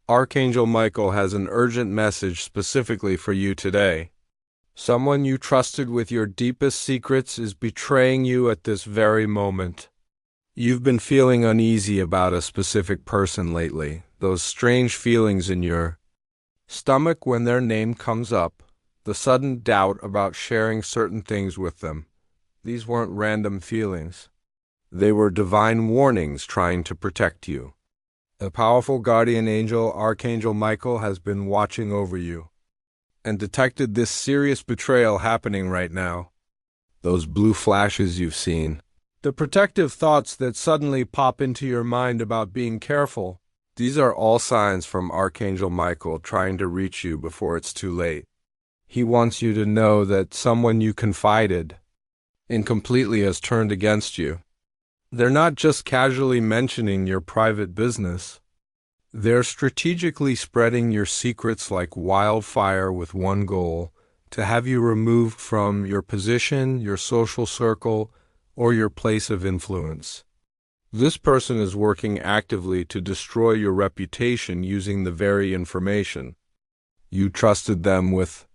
Archangel Michael has an urgent message specifically for you today. Someone you trusted with your deepest secrets is betraying you at this very moment. You've been feeling uneasy about a specific person lately, those strange feelings in your stomach when their name comes up, the sudden doubt about sharing certain things with them. These weren't random feelings. They were divine warnings trying to protect you. A powerful guardian angel, Archangel Michael, has been watching over you and detected this serious betrayal happening right now. Those blue flashes you've seen, the protective thoughts that suddenly pop into your mind about being careful, these are all signs from Archangel Michael trying to reach you before it's too late. He wants you to know that someone you confided in completely has turned against you. They're not just casually mentioning your private business. They're strategically spreading your secrets like wildfire with one goal: to have you removed from your position, your social circle, or your place of influence. This person is working actively to destroy your reputation using the very information you trusted them with.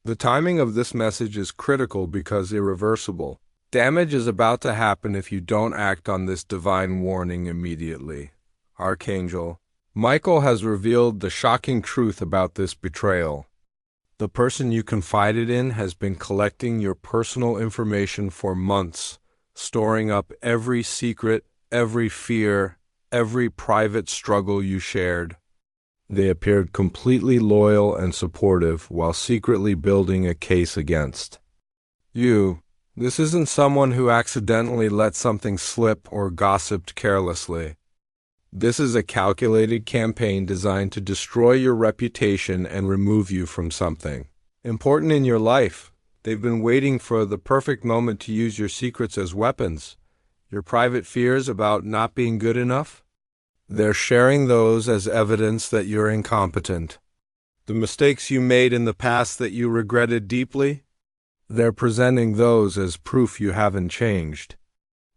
The timing of this message is critical because irreversible. Damage is about to happen if you don't act on this divine warning immediately. Archangel Michael has revealed the shocking truth about this betrayal. The person you confided in has been collecting your personal information for months, storing up every secret, every fear, every private struggle you shared. They appeared completely loyal and supportive while secretly building a case against you. This isn't someone who accidentally let something slip or gossiped carelessly. This is a calculated campaign designed to destroy your reputation and remove you from something important in your life. They've been waiting for the perfect moment to use your secrets as weapons. Your private fears about not being good enough? They're sharing those as evidence that you're incompetent. The mistakes you made in the past that you regretted deeply? They're presenting those as proof you haven't changed.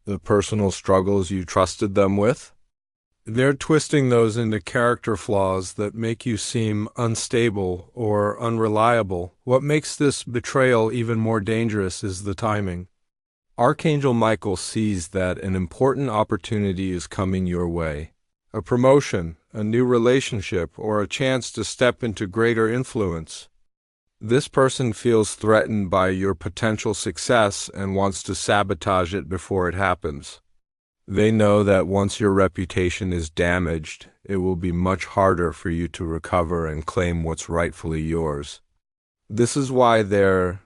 The personal struggles you trusted them with? They're twisting those into character flaws that make you seem unstable or unreliable. What makes this betrayal even more dangerous is the timing. Archangel Michael sees that an important opportunity is coming your way. A promotion, a new relationship, or a chance to step into greater influence. This person feels threatened by your potential success and wants to sabotage it before it happens. They know that once your reputation is damaged, it will be much harder for you to recover and claim what's rightfully yours. This is why they're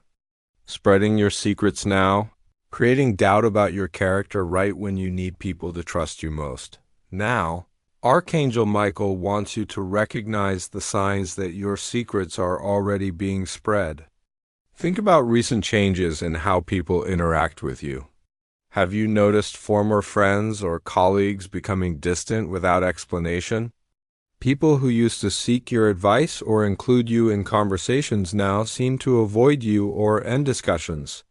spreading your secrets now, creating doubt about your character right when you need people to trust you most. Now, Archangel Michael wants you to recognize the signs that your secrets are already being spread. Think about recent changes in how people interact with you. Have you noticed former friends or colleagues becoming distant without explanation? People who used to seek your advice or include you in conversations now seem to avoid you or end discussions.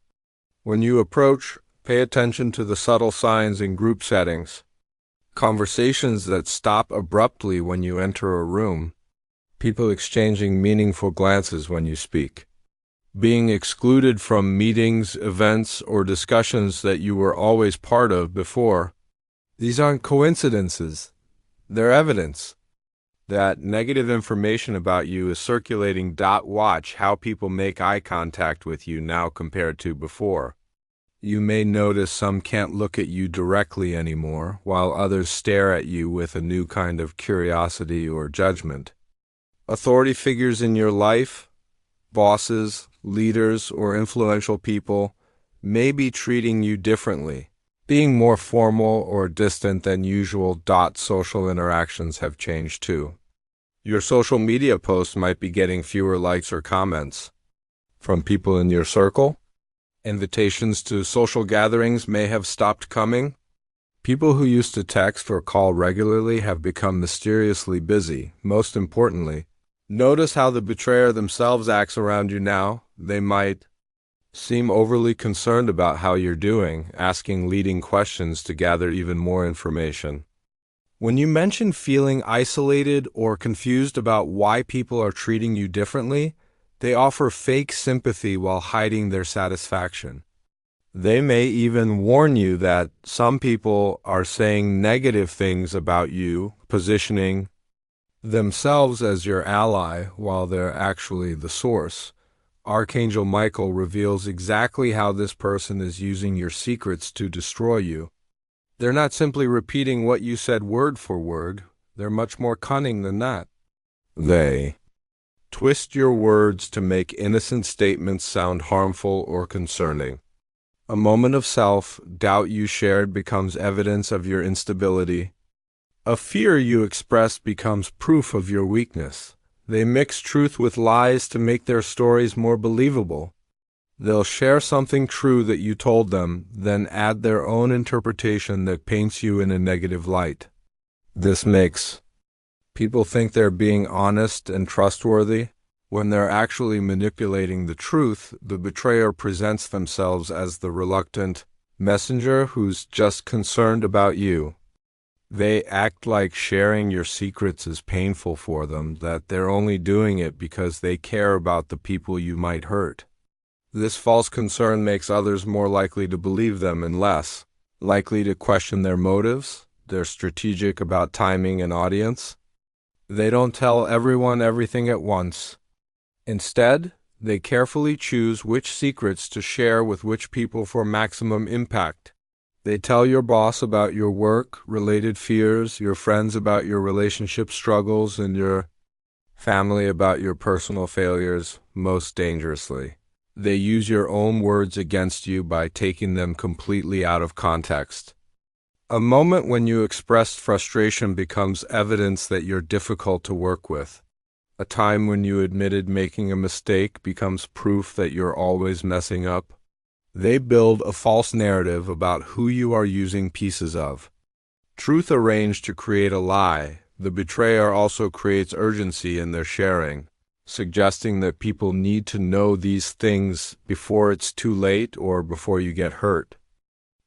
When you approach, pay attention to the subtle signs in group settings. Conversations that stop abruptly when you enter a room. People exchanging meaningful glances when you speak. Being excluded from meetings, events, or discussions that you were always part of before. These aren't coincidences. They're evidence that negative information about you is circulating. Watch how people make eye contact with you now compared to before. You may notice some can't look at you directly anymore, while others stare at you with a new kind of curiosity or judgment. Authority figures in your life, bosses, leaders, or influential people, may be treating you differently, being more formal or distant than usual. Social interactions have changed too. Your social media posts might be getting fewer likes or comments from people in your circle. Invitations to social gatherings may have stopped coming. People who used to text or call regularly have become mysteriously busy. Most importantly, notice how the betrayer themselves acts around you now. They might seem overly concerned about how you're doing, asking leading questions to gather even more information. When you mention feeling isolated or confused about why people are treating you differently, they offer fake sympathy while hiding their satisfaction. They may even warn you that some people are saying negative things about you, positioning themselves as your ally while they're actually the source. Archangel Michael reveals exactly how this person is using your secrets to destroy you. They're not simply repeating what you said word for word. They're much more cunning than that. They twist your words to make innocent statements sound harmful or concerning. A moment of self-doubt you shared becomes evidence of your instability. A fear you expressed becomes proof of your weakness. They mix truth with lies to make their stories more believable. They'll share something true that you told them, then add their own interpretation that paints you in a negative light. This makes people think they're being honest and trustworthy. When they're actually manipulating the truth, the betrayer presents themselves as the reluctant messenger who's just concerned about you. They act like sharing your secrets is painful for them, that they're only doing it because they care about the people you might hurt. This false concern makes others more likely to believe them and less likely to question their motives. They're strategic about timing and audience. They don't tell everyone everything at once. Instead, they carefully choose which secrets to share with which people for maximum impact. They tell your boss about your work-related fears, your friends about your relationship struggles, and your family about your personal failures. Most dangerously, they use your own words against you by taking them completely out of context. A moment when you expressed frustration becomes evidence that you're difficult to work with. A time when you admitted making a mistake becomes proof that you're always messing up. They build a false narrative about who you are using pieces of. Truth arranged to create a lie, the betrayer also creates urgency in their sharing, suggesting that people need to know these things before it's too late or before you get hurt.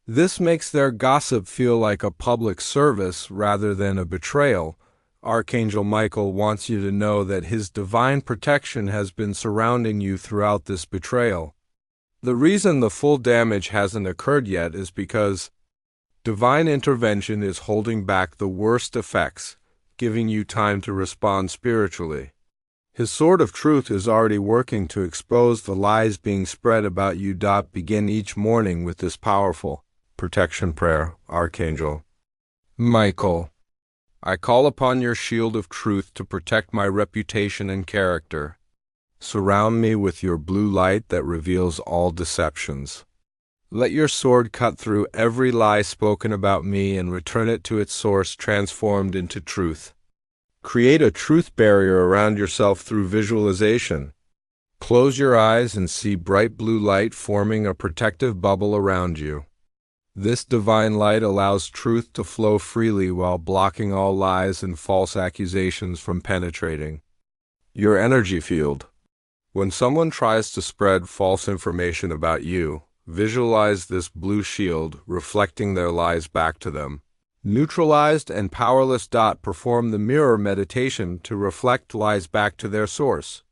This makes their gossip feel like a public service rather than a betrayal. Archangel Michael wants you to know that his divine protection has been surrounding you throughout this betrayal. The reason the full damage hasn't occurred yet is because divine intervention is holding back the worst effects, giving you time to respond spiritually. His sword of truth is already working to expose the lies being spread about you. Begin each morning with this powerful protection prayer. Archangel Michael, I call upon your shield of truth to protect my reputation and character. Surround me with your blue light that reveals all deceptions. Let your sword cut through every lie spoken about me and return it to its source transformed into truth. Create a truth barrier around yourself through visualization. Close your eyes and see bright blue light forming a protective bubble around you. This divine light allows truth to flow freely while blocking all lies and false accusations from penetrating your energy field. When someone tries to spread false information about you, visualize this blue shield reflecting their lies back to them. Neutralized and powerless. Perform the mirror meditation to reflect lies back to their source.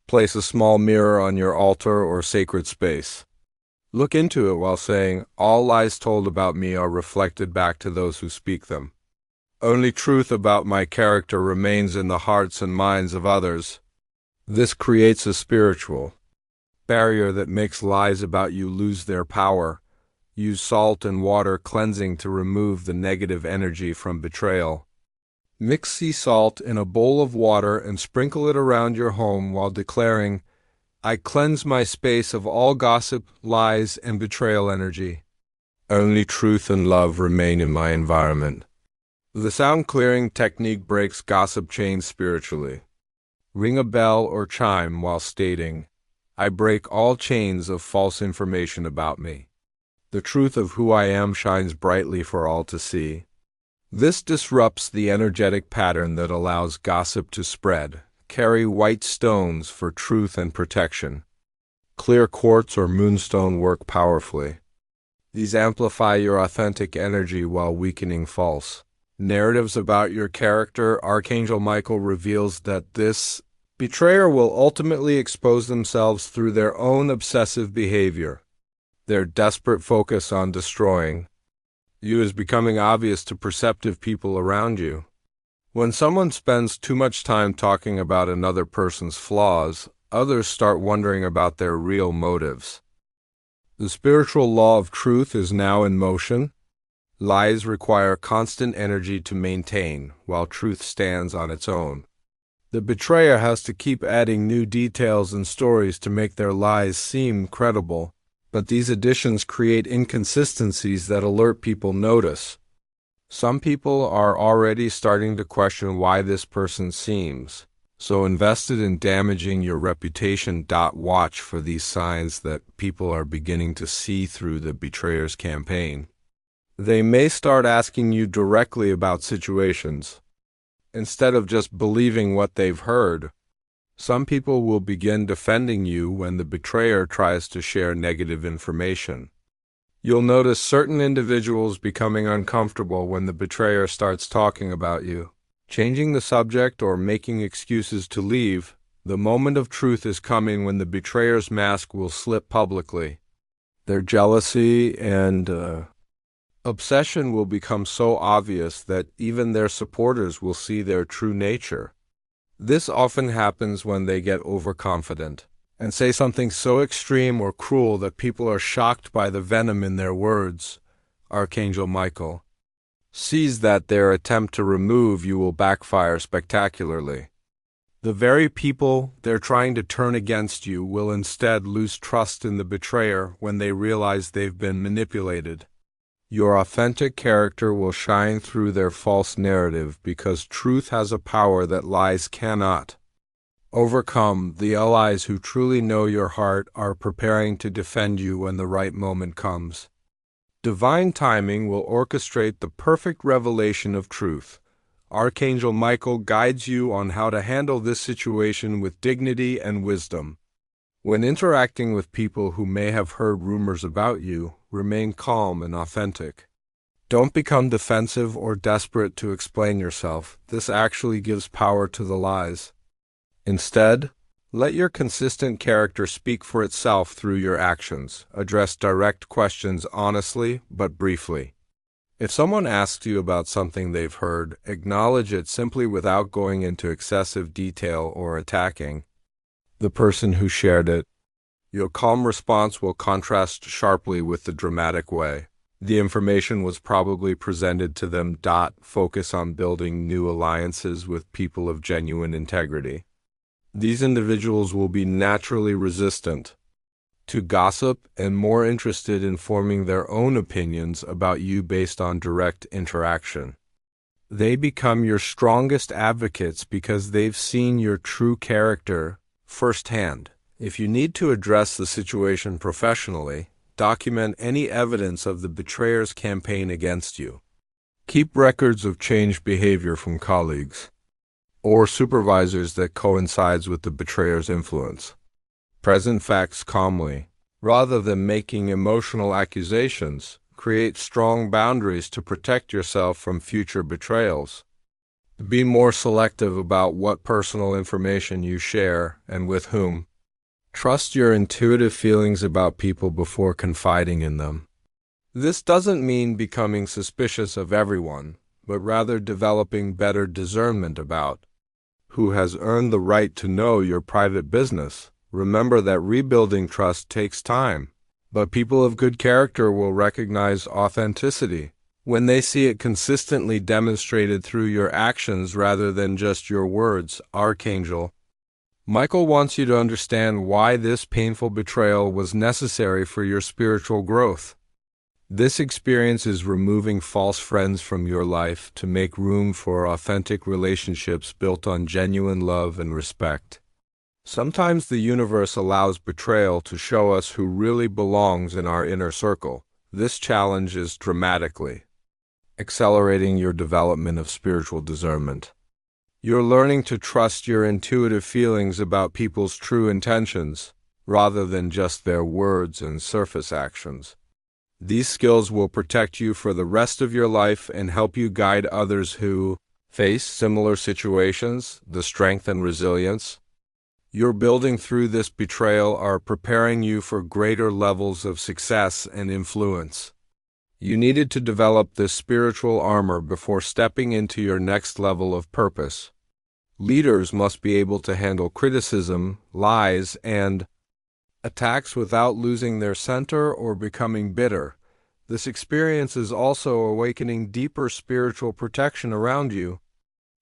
Place a small mirror on your altar or sacred space. Look into it while saying, all lies told about me are reflected back to those who speak them. Only truth about my character remains in the hearts and minds of others. This creates a spiritual barrier that makes lies about you lose their power. Use salt and water cleansing to remove the negative energy from betrayal. Mix sea salt in a bowl of water and sprinkle it around your home while declaring, I cleanse my space of all gossip, lies, and betrayal energy. Only truth and love remain in my environment. The sound clearing technique breaks gossip chains spiritually. Ring a bell or chime while stating, I break all chains of false information about me. The truth of who I am shines brightly for all to see. This disrupts the energetic pattern that allows gossip to spread. Carry white stones for truth and protection. Clear quartz or moonstone work powerfully. These amplify your authentic energy while weakening false narratives about your character, Archangel Michael reveals that this betrayer will ultimately expose themselves through their own obsessive behavior. Their desperate focus on destroying you is becoming obvious to perceptive people around you. When someone spends too much time talking about another person's flaws, others start wondering about their real motives. The spiritual law of truth is now in motion. Lies require constant energy to maintain, while truth stands on its own. The betrayer has to keep adding new details and stories to make their lies seem credible, but these additions create inconsistencies that alert people notice. Some people are already starting to question why this person seems so invested in damaging your reputation. Watch for these signs that people are beginning to see through the betrayer's campaign. They may start asking you directly about situations, instead of just believing what they've heard. Some people will begin defending you when the betrayer tries to share negative information. You'll notice certain individuals becoming uncomfortable when the betrayer starts talking about you, changing the subject or making excuses to leave. The moment of truth is coming when the betrayer's mask will slip publicly. Their jealousy and obsession will become so obvious that even their supporters will see their true nature. This often happens when they get overconfident and say something so extreme or cruel that people are shocked by the venom in their words. Archangel Michael sees that their attempt to remove you will backfire spectacularly. The very people they're trying to turn against you will instead lose trust in the betrayer when they realize they've been manipulated. Your authentic character will shine through their false narrative because truth has a power that lies cannot overcome. The allies who truly know your heart are preparing to defend you when the right moment comes. Divine timing will orchestrate the perfect revelation of truth. Archangel Michael guides you on how to handle this situation with dignity and wisdom. When interacting with people who may have heard rumors about you, remain calm and authentic. Don't become defensive or desperate to explain yourself. This actually gives power to the lies. Instead, let your consistent character speak for itself through your actions. Address direct questions honestly but briefly. If someone asks you about something they've heard, acknowledge it simply without going into excessive detail or attacking the person who shared it. Your calm response will contrast sharply with the dramatic way the information was probably presented to them. Focus on building new alliances with people of genuine integrity. These individuals will be naturally resistant to gossip and more interested in forming their own opinions about you based on direct interaction. They become your strongest advocates because they've seen your true character firsthand. If you need to address the situation professionally, document any evidence of the betrayer's campaign against you. Keep records of changed behavior from colleagues or supervisors that coincides with the betrayer's influence. Present facts calmly. Rather than making emotional accusations, create strong boundaries to protect yourself from future betrayals. Be more selective about what personal information you share and with whom. Trust your intuitive feelings about people before confiding in them. This doesn't mean becoming suspicious of everyone, but rather developing better discernment about who has earned the right to know your private business. Remember that rebuilding trust takes time, but people of good character will recognize authenticity when they see it consistently demonstrated through your actions rather than just your words. Archangel Michael wants you to understand why this painful betrayal was necessary for your spiritual growth. This experience is removing false friends from your life to make room for authentic relationships built on genuine love and respect. Sometimes the universe allows betrayal to show us who really belongs in our inner circle. This challenges dramatically, accelerating your development of spiritual discernment. You're learning to trust your intuitive feelings about people's true intentions, rather than just their words and surface actions. These skills will protect you for the rest of your life and help you guide others who face similar situations. The strength and resilience you're building through this betrayal are preparing you for greater levels of success and influence. You needed to develop this spiritual armor before stepping into your next level of purpose. Leaders must be able to handle criticism, lies, and attacks without losing their center or becoming bitter. This experience is also awakening deeper spiritual protection around you.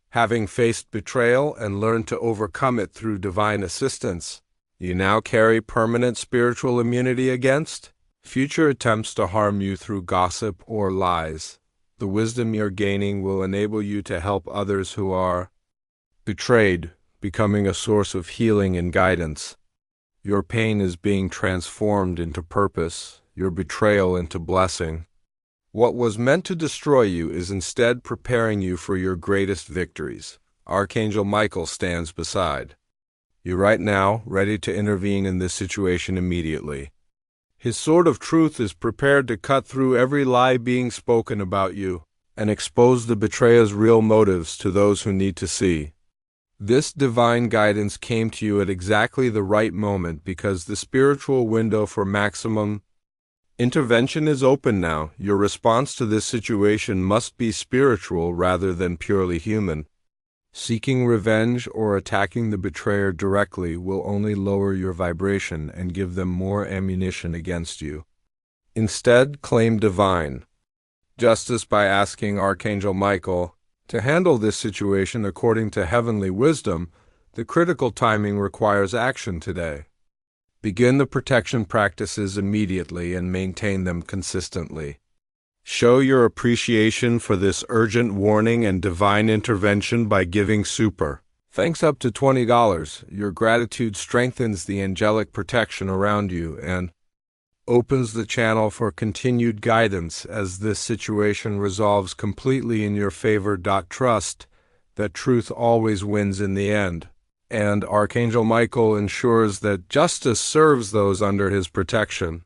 Having faced betrayal and learned to overcome it through divine assistance, you now carry permanent spiritual immunity against future attempts to harm you through gossip or lies. The wisdom you're gaining will enable you to help others who are betrayed, becoming a source of healing and guidance. Your pain is being transformed into purpose, your betrayal into blessing. What was meant to destroy you is instead preparing you for your greatest victories. Archangel Michael stands beside you right now, ready to intervene in this situation immediately. His sword of truth is prepared to cut through every lie being spoken about you and expose the betrayer's real motives to those who need to see. This divine guidance came to you at exactly the right moment because the spiritual window for maximum intervention is open now. Your response to this situation must be spiritual rather than purely human. Seeking revenge or attacking the betrayer directly will only lower your vibration and give them more ammunition against you. Instead, claim divine justice by asking Archangel Michael to handle this situation according to heavenly wisdom. The critical timing requires action today. Begin the protection practices immediately and maintain them consistently. Show your appreciation for this urgent warning and divine intervention by giving super thanks up to $20. Your gratitude strengthens the angelic protection around you and opens the channel for continued guidance as this situation resolves completely in your favor. Trust that truth always wins in the end, and Archangel Michael ensures that justice serves those under his protection.